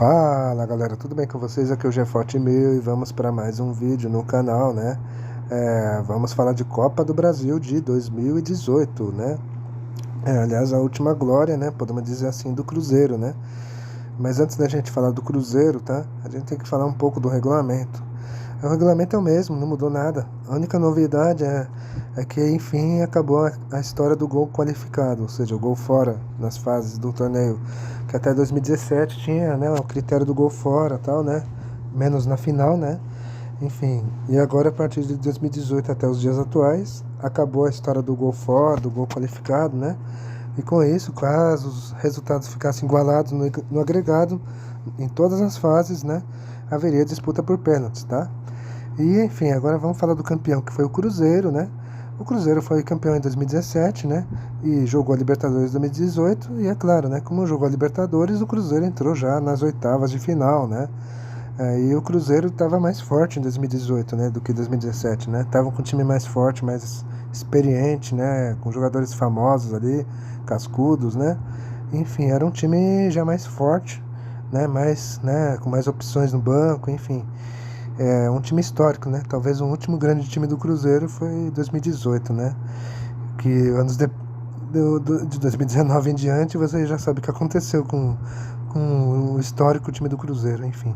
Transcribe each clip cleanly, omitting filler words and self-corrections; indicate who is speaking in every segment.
Speaker 1: Fala galera, tudo bem com vocês? Aqui é o Jefote Meu e vamos para mais um vídeo no canal, né? Vamos falar de Copa do Brasil de 2018, né? Aliás, a última glória, né? Podemos dizer assim, do Cruzeiro, né? Mas antes da gente falar do Cruzeiro, tá? A gente tem que falar um pouco do regulamento. O regulamento é o mesmo, não mudou nada. A única novidade é que, enfim, acabou a história do gol qualificado, ou seja, o gol fora nas fases do torneio. Que até 2017 tinha, né, o critério do gol fora e tal, né? Menos na final, né? Enfim, e agora a partir de 2018 até os dias atuais, acabou a história do gol fora, do gol qualificado, né? E com isso, caso os resultados ficassem igualados no agregado, em todas as fases, né? Haveria disputa por pênaltis, tá? E, enfim, agora vamos falar do campeão, que foi o Cruzeiro, né? O Cruzeiro foi campeão em 2017, né? E jogou a Libertadores 2018. E é claro, né? Como jogou a Libertadores, o Cruzeiro entrou já nas oitavas de final, né? E o Cruzeiro estava mais forte em 2018, né? Do que 2017, né? Tava com um time mais forte, mais experiente, né? Com jogadores famosos ali, cascudos, né? Enfim, era um time já mais forte, né? Mais, né? Com mais opções no banco, enfim. É um time histórico, né? Talvez o último grande time do Cruzeiro foi 2018, né? Que anos de 2019 em diante, você já sabe o que aconteceu com o histórico time do Cruzeiro, enfim.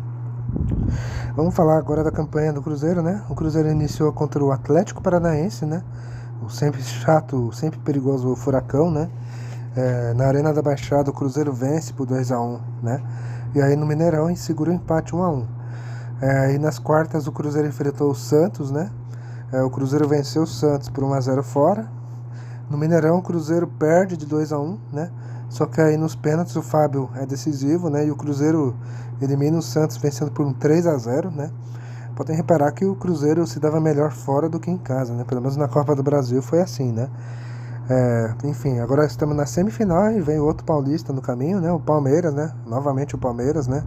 Speaker 1: Vamos falar agora da campanha do Cruzeiro, né? O Cruzeiro iniciou contra o Atlético Paranaense, né? O sempre chato, sempre perigoso Furacão, né? Na Arena da Baixada, o Cruzeiro vence por 2-1, né? E aí no Mineirão segura o empate 1-1. E nas quartas o Cruzeiro enfrentou o Santos, né? O Cruzeiro venceu o Santos por 1-0 fora. No Mineirão o Cruzeiro perde de 2-1, né? Só que aí nos pênaltis o Fábio é decisivo, né? E o Cruzeiro elimina o Santos vencendo por um 3-0, né? Podem reparar que o Cruzeiro se dava melhor fora do que em casa, né? Pelo menos na Copa do Brasil foi assim, né? Enfim, agora estamos na semifinal e vem outro paulista no caminho, né? O Palmeiras, né? Novamente o Palmeiras, né?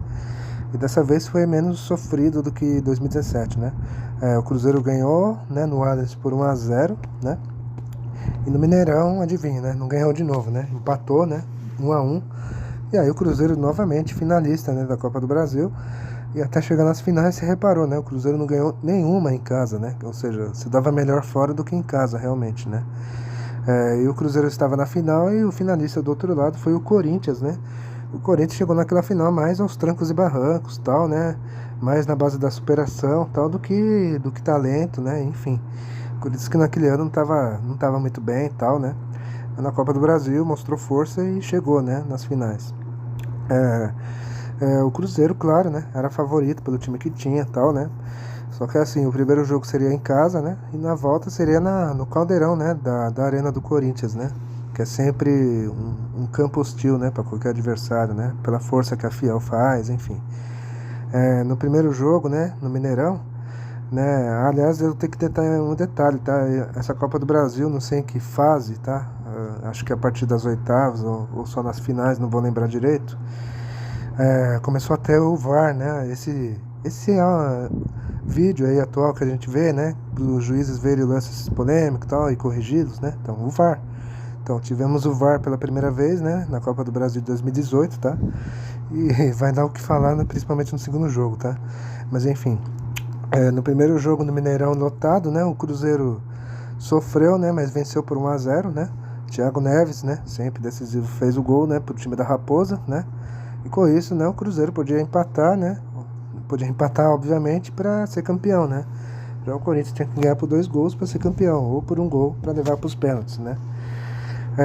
Speaker 1: E dessa vez foi menos sofrido do que 2017, né? O Cruzeiro ganhou, né, no Allianz por 1-0, né? E no Mineirão, adivinha, né? Não ganhou de novo, né? Empatou, né? 1-1. E aí o Cruzeiro novamente finalista, né, da Copa do Brasil. E até chegar nas finais você reparou, né? O Cruzeiro não ganhou nenhuma em casa, né? Ou seja, se dava melhor fora do que em casa, realmente, né? E o Cruzeiro estava na final e o finalista do outro lado foi o Corinthians, né? O Corinthians chegou naquela final mais aos trancos e barrancos, tal, né? Mais na base da superação, tal, do que talento, né? Enfim, o Corinthians que naquele ano não tava muito bem, tal, né? Na Copa do Brasil mostrou força e chegou, né? Nas finais. O Cruzeiro, claro, né? Era favorito pelo time que tinha, tal, né? Só que assim, o primeiro jogo seria em casa, né? E na volta seria no Caldeirão, né? Da Arena do Corinthians, né? Que é sempre um campo hostil, né, para qualquer adversário, né, pela força que a Fiel faz, enfim. No primeiro jogo, né, no Mineirão, né, aliás, eu tenho que tentar um detalhe, tá, essa Copa do Brasil, não sei em que fase, tá, acho que a partir das oitavas ou só nas finais, não vou lembrar direito, começou até o VAR, né, esse vídeo aí atual que a gente vê, né, dos juízes verem lances polêmicos e tal, e corrigidos, né, então o VAR. Então, tivemos o VAR pela primeira vez, né, na Copa do Brasil de 2018, tá? E vai dar o que falar, né, principalmente no segundo jogo, tá? Mas, enfim, no primeiro jogo no Mineirão lotado, né, o Cruzeiro sofreu, né, mas venceu por 1-0, né? Thiago Neves, né, sempre decisivo, fez o gol, né, pro time da Raposa, né? E com isso, né, o Cruzeiro podia empatar, né? Podia empatar, obviamente, para ser campeão, né? Já o Corinthians tinha que ganhar por 2 gols para ser campeão, ou por 1 gol para levar para os pênaltis, né?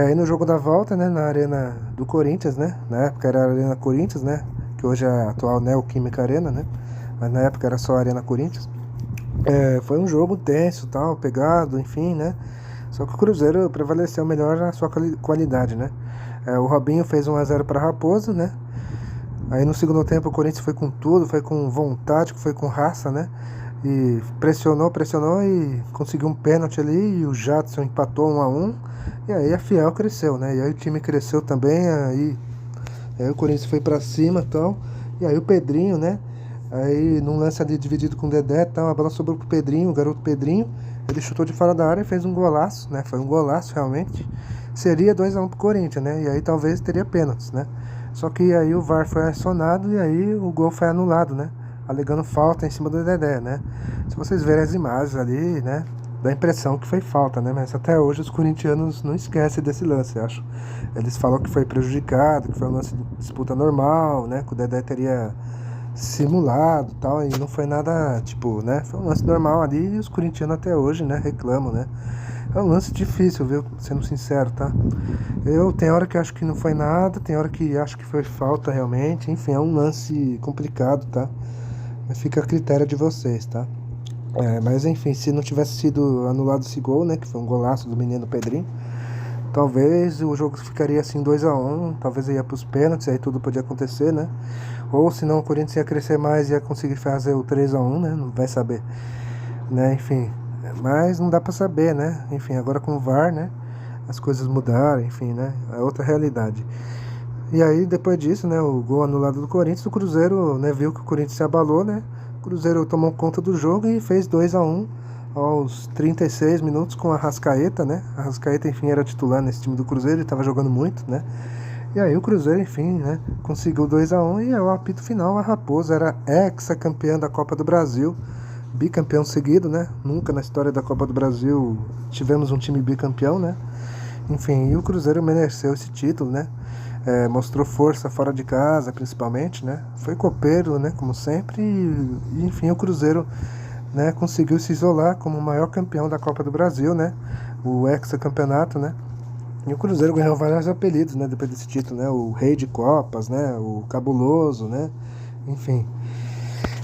Speaker 1: E no jogo da volta, né, na Arena do Corinthians, né, na época era a Arena Corinthians, né, que hoje é a atual Neoquímica Arena, né, mas na época era só a Arena Corinthians. Foi um jogo tenso, tal, pegado, enfim, né, só que o Cruzeiro prevaleceu melhor na sua qualidade, né. O Robinho fez 1-0 para a Raposa, né, aí no segundo tempo o Corinthians foi com tudo, foi com vontade, foi com raça, né, e pressionou e conseguiu um pênalti ali e o Jadson empatou 1-1. E aí a Fiel cresceu, né? E aí o time cresceu também, aí o Corinthians foi pra cima e tal. E aí o Pedrinho, né? Aí num lance ali dividido com o Dedé, tal, a bola sobrou pro Pedrinho, o garoto Pedrinho. Ele chutou de fora da área e fez um golaço, né? Foi um golaço realmente. Seria 2-1 pro Corinthians, né? E aí talvez teria pênaltis, né? Só que aí o VAR foi acionado e aí o gol foi anulado, né? Alegando falta em cima do Dedé, né? Se vocês verem as imagens ali, né? Dá a impressão que foi falta, né? Mas até hoje os corintianos não esquecem desse lance, eu acho. Eles falam que foi prejudicado, que foi um lance de disputa normal, né? Que o Dedé teria simulado e tal, e não foi nada, tipo, né? Foi um lance normal ali e os corintianos até hoje, né? Reclamam, né? É um lance difícil, viu? Sendo sincero, tá? Tem hora que acho que não foi nada, tem hora que acho que foi falta realmente. Enfim, é um lance complicado, tá? Mas fica a critério de vocês, tá? Mas enfim, se não tivesse sido anulado esse gol, né? Que foi um golaço do menino Pedrinho, talvez o jogo ficaria assim 2-1, talvez ia pros pênaltis, aí tudo podia acontecer, né? Ou senão o Corinthians ia crescer mais e ia conseguir fazer o 3-1, né? Não vai saber, né? Enfim, mas não dá pra saber, né? Enfim, agora com o VAR, né? As coisas mudaram, enfim, né? É outra realidade. E aí, depois disso, né? O gol anulado do Corinthians, o Cruzeiro, né? Viu que o Corinthians se abalou, né? O Cruzeiro tomou conta do jogo e fez 2-1 aos 36 minutos com a Arrascaeta, né? A Arrascaeta, enfim, era titular nesse time do Cruzeiro e estava jogando muito, né? E aí o Cruzeiro, enfim, né? Conseguiu 2-1 e o apito final, a Raposa era ex-campeã da Copa do Brasil, bicampeão seguido, né? Nunca na história da Copa do Brasil tivemos um time bicampeão, né? Enfim, e o Cruzeiro mereceu esse título, né? Mostrou força fora de casa, principalmente, né? Foi copeiro, né? Como sempre, e enfim, o Cruzeiro, né? Conseguiu se isolar como o maior campeão da Copa do Brasil, né? O hexacampeonato, né? E o Cruzeiro ganhou vários apelidos, né? Depois desse título, né? O Rei de Copas, né? O Cabuloso, né? Enfim.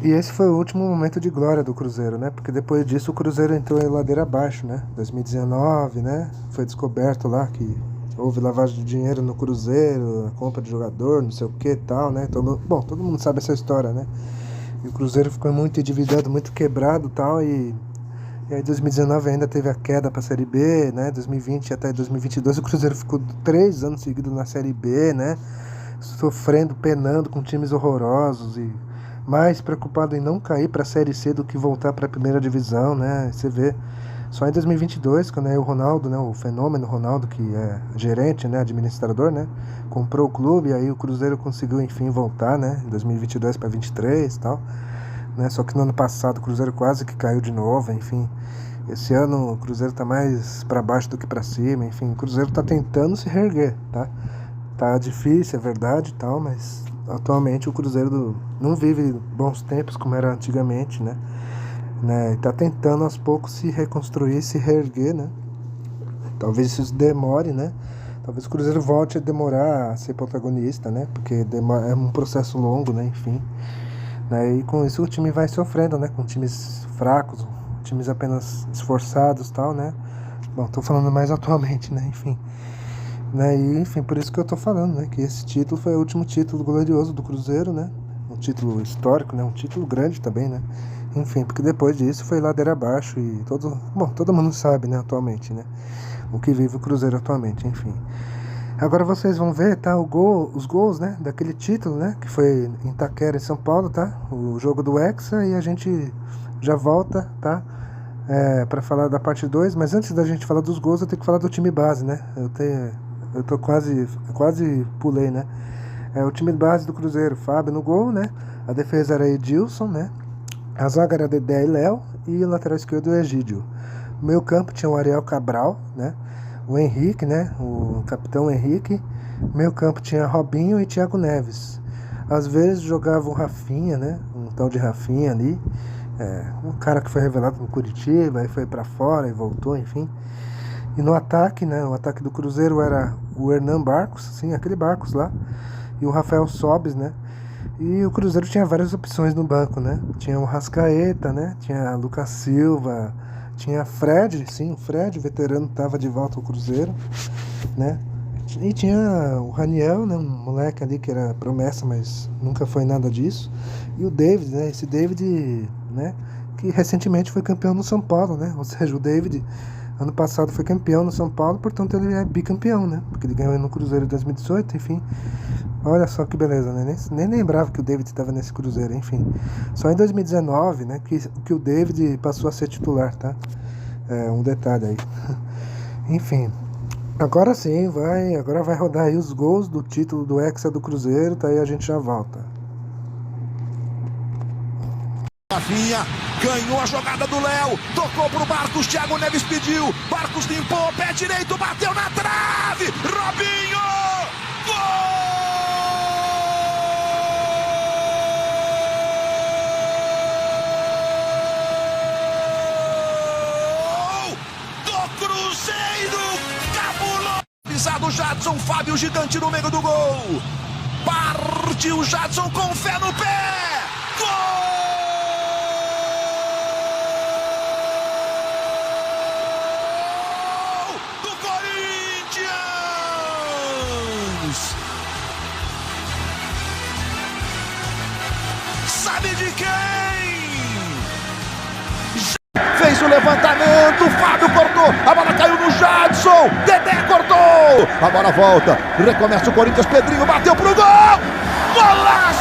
Speaker 1: E esse foi o último momento de glória do Cruzeiro, né? Porque depois disso o Cruzeiro entrou em ladeira abaixo, né? 2019, né? Foi descoberto lá que houve lavagem de dinheiro no Cruzeiro, a compra de jogador, não sei o que e tal, né? Todo mundo sabe essa história, né? E o Cruzeiro ficou muito endividado, muito quebrado e tal, e aí 2019 ainda teve a queda para a Série B, né? 2020 até 2022 o Cruzeiro ficou 3 anos seguidos na Série B, né? Sofrendo, penando com times horrorosos e mais preocupado em não cair para a Série C do que voltar para a primeira divisão, né? Você vê, só em 2022, quando o Ronaldo, né, o fenômeno Ronaldo, que é gerente, né, administrador, né, comprou o clube, e aí o Cruzeiro conseguiu, enfim, voltar, né, em 2022 para 23 e tal, né? Só que no ano passado o Cruzeiro quase que caiu de novo, enfim. Esse ano o Cruzeiro tá mais para baixo do que para cima, enfim, o Cruzeiro tá tentando se reerguer, tá? Tá difícil, é verdade e tal, mas atualmente o Cruzeiro não vive bons tempos como era antigamente, né? E tá tentando aos poucos se reconstruir, se reerguer, né? Talvez isso demore, né? Talvez o Cruzeiro volte a demorar a ser protagonista, né? Porque é um processo longo, né? Enfim. Né? E com isso o time vai sofrendo, né? Com times fracos, times apenas esforçados e tal, né? Bom, tô falando mais atualmente, né? Enfim. Né? E, enfim, por isso que eu tô falando, né? Que esse título foi o último título glorioso do Cruzeiro, né? Um título histórico, né? Um título grande também, né? Enfim, porque depois disso foi ladeira abaixo e todo mundo sabe, né? Atualmente, né? O que vive o Cruzeiro atualmente, enfim. Agora vocês vão ver, tá? Os gols, né? Daquele título, né? Que foi em Itaquera, em São Paulo, tá? O jogo do Hexa e a gente já volta, tá? Pra falar da parte 2, mas antes da gente falar dos gols, eu tenho que falar do time base, né? Eu tô quase pulei, né? O time base do Cruzeiro, Fábio no gol, né? A defesa era Edilson, né? A zaga era Dedé e Léo e o lateral esquerdo o Egídio. No meio campo tinha o Ariel Cabral, né? O Henrique, né? O capitão Henrique. No meio campo tinha Robinho e Thiago Neves. Às vezes jogava o Rafinha, né? Um tal de Rafinha ali. Um cara que foi revelado no Curitiba, aí foi pra fora e voltou, enfim. E no ataque, né? O ataque do Cruzeiro era o Hernan Barcos, sim, aquele Barcos lá. E o Rafael Sobis, né? E o Cruzeiro tinha várias opções no banco, né? Tinha o Rascaeta, né? Tinha Lucas Silva, tinha Fred, sim, o Fred, o veterano, estava de volta ao Cruzeiro, né? E tinha o Raniel, né? Um moleque ali que era promessa, mas nunca foi nada disso. E o David, né? Esse David, né? Que recentemente foi campeão no São Paulo, né? Ou seja, o David ano passado foi campeão no São Paulo, portanto ele é bicampeão, né? Porque ele ganhou no Cruzeiro em 2018, enfim. Olha só que beleza, né? Nem lembrava que o David estava nesse Cruzeiro, enfim. Só em 2019, né, que o David passou a ser titular, tá? Um detalhe aí. Enfim. Agora sim, agora vai rodar aí os gols do título do Hexa do Cruzeiro, tá aí a gente já volta.
Speaker 2: Rafinha ganhou a jogada do Léo, tocou pro Marcos, Thiago Neves pediu, Marcos limpou, pé direito, bateu na trave, Robinho! Gol! Do Cruzeiro! Cabuloso! Pisado Jadson, Fábio gigante no meio do gol! Partiu Jadson com fé no pé! Gol! Sabe de quem? Fez o levantamento, Fábio cortou, a bola caiu no Jadson, Dedé cortou, a bola volta, recomeça o Corinthians, Pedrinho bateu pro gol, golaço!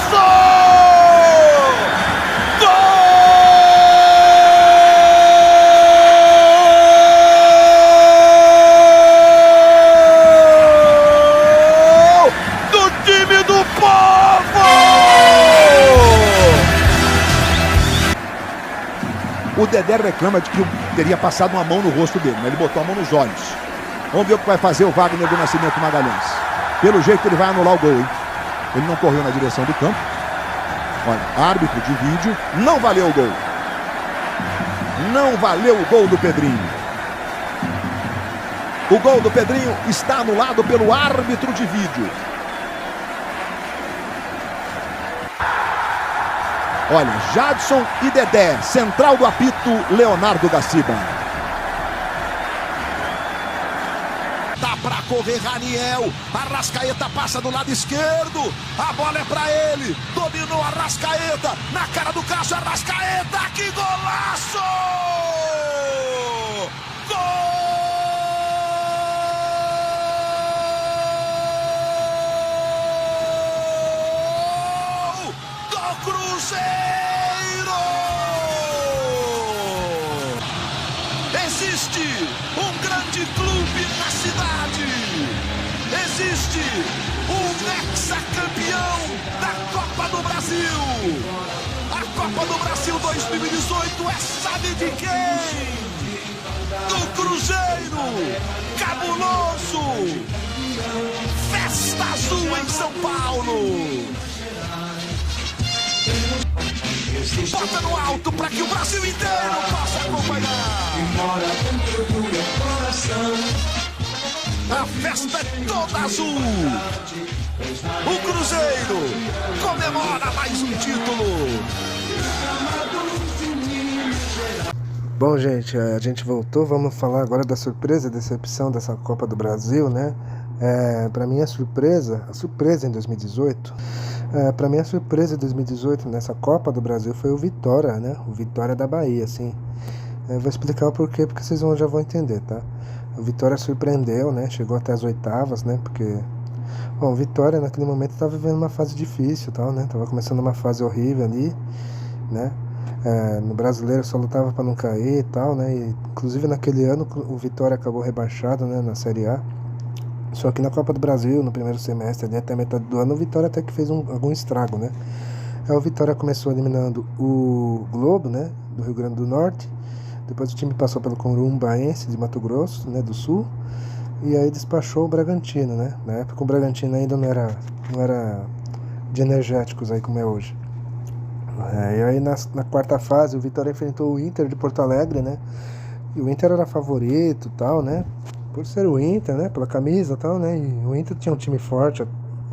Speaker 2: O Dedé reclama de que teria passado uma mão no rosto dele, mas ele botou a mão nos olhos. Vamos ver o que vai fazer o Wagner do Nascimento Magalhães. Pelo jeito ele vai anular o gol, hein? Ele não correu na direção do campo. Olha, árbitro de vídeo, não valeu o gol. Não valeu o gol do Pedrinho. O gol do Pedrinho está anulado pelo árbitro de vídeo. Olha, Jadson e Dedé, central do apito, Leonardo Gaciba. Dá pra correr Raniel, Arrascaeta passa do lado esquerdo, a bola é pra ele, dominou Arrascaeta, na cara do Cássio, Arrascaeta, que golaço! Cruzeiro! Existe um grande clube na cidade. Existe um hexacampeão da Copa do Brasil. A Copa do Brasil 2018 é sabe de quem? Do Cruzeiro! Cabuloso! Festa Azul em São Paulo! Bota no alto para que o Brasil inteiro possa acompanhar. A festa é toda azul. O Cruzeiro comemora mais um título.
Speaker 1: Bom, gente, a gente voltou. Vamos falar agora da surpresa e decepção dessa Copa do Brasil, né? Para mim a surpresa em 2018, para mim a surpresa em 2018 nessa Copa do Brasil foi o Vitória, né? O Vitória da Bahia, assim. Eu vou explicar o porquê, porque vocês já vão entender, tá? O Vitória surpreendeu, né? Chegou até as oitavas, né? Porque, bom, o Vitória naquele momento estava vivendo uma fase difícil, tal, né? Tava começando uma fase horrível ali, né? No Brasileiro só lutava para não cair e tal, né? E, inclusive naquele ano o Vitória acabou rebaixado, né? Na Série A. Só que na Copa do Brasil, no primeiro semestre, ali, até a metade do ano, o Vitória até que fez algum estrago, né? O Vitória começou eliminando o Globo, né? Do Rio Grande do Norte. Depois o time passou pelo Corumbaense de Mato Grosso, né? Do Sul. E aí despachou o Bragantino, né? Na época o Bragantino ainda não era de energéticos aí como é hoje. E aí na quarta fase o Vitória enfrentou o Inter de Porto Alegre, né? E o Inter era favorito e tal, né? Por ser o Inter, né? Pela camisa e tal, né? E o Inter tinha um time forte.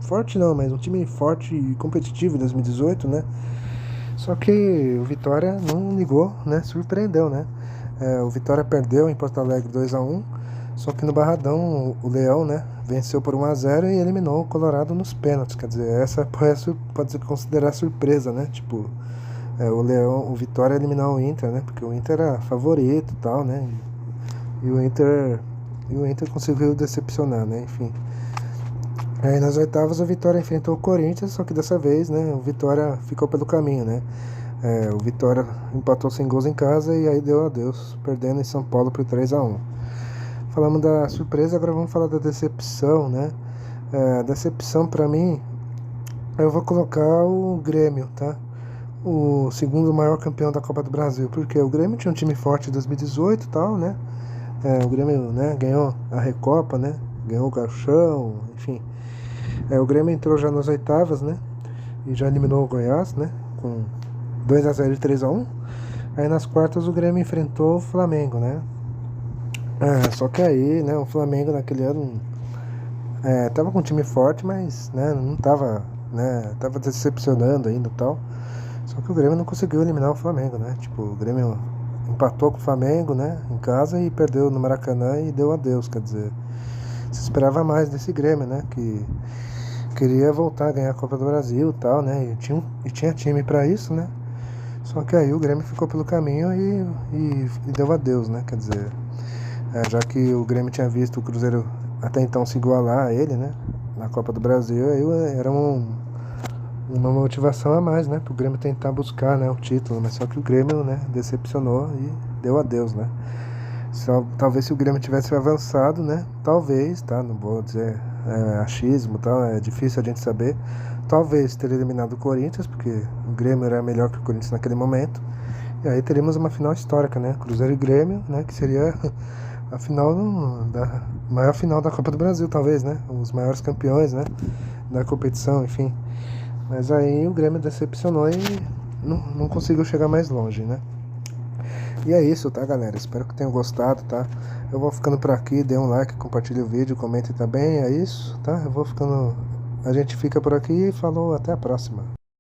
Speaker 1: Forte não, mas um time forte e competitivo em 2018, né? Só que o Vitória não ligou, né? Surpreendeu, né? O Vitória perdeu em Porto Alegre 2-1. Só que no Barradão o Leão, né? Venceu por 1-0 e eliminou o Colorado nos pênaltis. Quer dizer, essa pode ser considerar surpresa, né? Tipo, o Vitória eliminar o Inter, né? Porque o Inter era favorito e tal, né? E o Inter conseguiu decepcionar, né? Enfim. Aí nas oitavas o Vitória enfrentou o Corinthians, só que dessa vez, né? O Vitória ficou pelo caminho, né? O Vitória empatou sem gols em casa e aí deu adeus, perdendo em São Paulo por 3-1. Falamos da surpresa, agora vamos falar da decepção, né? Decepção pra mim, eu vou colocar o Grêmio, tá? O segundo maior campeão da Copa do Brasil, porque o Grêmio tinha um time forte em 2018 e tal, né? O Grêmio, né, ganhou a Recopa, né? Ganhou o Gauchão, enfim. O Grêmio entrou já nas oitavas, né? E já eliminou o Goiás, né? Com 2-0 e 3-1. Aí nas quartas o Grêmio enfrentou o Flamengo, né? Só que aí, né, o Flamengo naquele ano tava com um time forte, mas, né, não tava, né, tava decepcionando ainda e tal. Só que o Grêmio não conseguiu eliminar o Flamengo, né? Tipo, o Grêmio empatou com o Flamengo, né, em casa e perdeu no Maracanã e deu adeus, quer dizer, se esperava mais desse Grêmio, né, que queria voltar a ganhar a Copa do Brasil e tal, né, e tinha time pra isso, né? Só que aí o Grêmio ficou pelo caminho e deu adeus, né? Quer dizer, já que o Grêmio tinha visto o Cruzeiro até então se igualar a ele, né? Na Copa do Brasil, aí era uma motivação a mais, né? Para o Grêmio tentar buscar, né, o título. Mas só que o Grêmio, né, decepcionou e deu adeus, né? Talvez se o Grêmio tivesse avançado, né? Talvez, tá? Não vou dizer achismo, tá? É difícil a gente saber. Talvez teria eliminado o Corinthians, porque o Grêmio era melhor que o Corinthians naquele momento. E aí teríamos uma final histórica, né? Cruzeiro e Grêmio, né? Que seria a final maior final da Copa do Brasil, talvez, né? Os maiores campeões, né? Da competição, enfim. Mas aí o Grêmio decepcionou e não conseguiu chegar mais longe, né? E é isso, tá, galera? Espero que tenham gostado, tá? Eu vou ficando por aqui, dê um like, compartilhe o vídeo, comente também, é isso, tá? A gente fica por aqui e falou, até a próxima.